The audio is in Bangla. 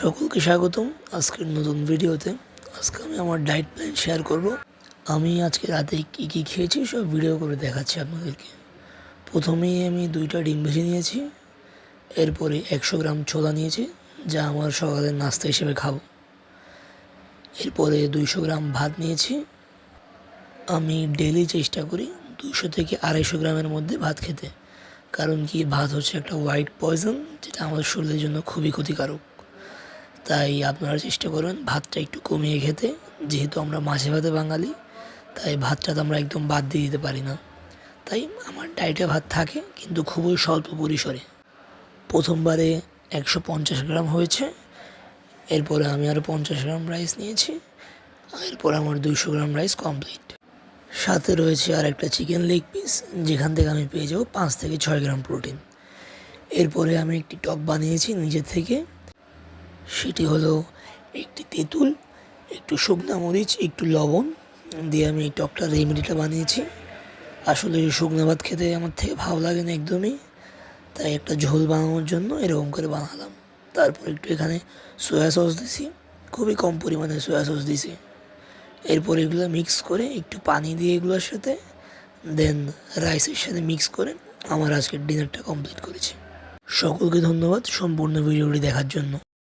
সকলকে স্বাগতম আজকের নতুন ভিডিওতে। আজকে আমি আমার ডায়েট প্ল্যান শেয়ার করব। আমি আজকে রাতে কী কী খেয়েছি সব ভিডিও করে দেখাচ্ছি আপনাদেরকে। প্রথমেই আমি 2টা ডিম ভেজে নিয়েছি, এরপরে 100 গ্রাম ছোলা নিয়েছি যা আমার সকালের নাস্তা হিসেবে খাবো। এরপরে 200 গ্রাম ভাত নিয়েছি। আমি ডেলি চেষ্টা করি 200 থেকে 250 গ্রামের মধ্যে ভাত খেতে, কারণ কি ভাত হচ্ছে একটা হোয়াইট পয়জন যেটা আমাদের শরীরের জন্য খুবই ক্ষতিকারক। তাই আপনারা চেষ্টা করবেন ভাতটা একটু কমিয়ে খেতে। যেহেতু আমরা মাছে ভাতে বাঙালি, তাই ভাতটা তো আমরা একদম বাদ দিয়ে দিতে পারি না। তাই আমার ডায়েটে ভাত থাকে, কিন্তু খুবই স্বল্প পরিসরে। প্রথমবারে 150 গ্রাম হয়েছে, এরপরে আমি আরও 50 গ্রাম রাইস নিয়েছি, এরপর আমার 200 গ্রাম রাইস কমপ্লিট। সাথে রয়েছে আর একটা চিকেন লেগ পিস, যেখান থেকে আমি পেয়ে যাবো 5 থেকে 6 গ্রাম প্রোটিন। এরপরে আমি একটি টক বানিয়েছি নিজের থেকে। সেটি হলো একটি তেঁতুল, একটু শুকনা মরিচ, একটু লবণ দিয়ে আমি এই টকটা রেমেডিটা বানিয়েছি। আসলে শুকনো ভাত খেতে আমার থেকে ভালো লাগে না একদমই, তাই একটা ঝোল বানানোর জন্য এরকম করে বানালাম। তারপর একটু এখানে সয়া সস দিছি, খুবই কম পরিমাণে সয়া সস দিছি। এরপর এগুলো মিক্স করে একটু পানি দিয়ে এগুলোর সাথে দেন রাইসের সাথে মিক্স করে আমার আজকের ডিনারটা কমপ্লিট করেছি। সকলকে ধন্যবাদ সম্পূর্ণ ভিডিওটি দেখার জন্য।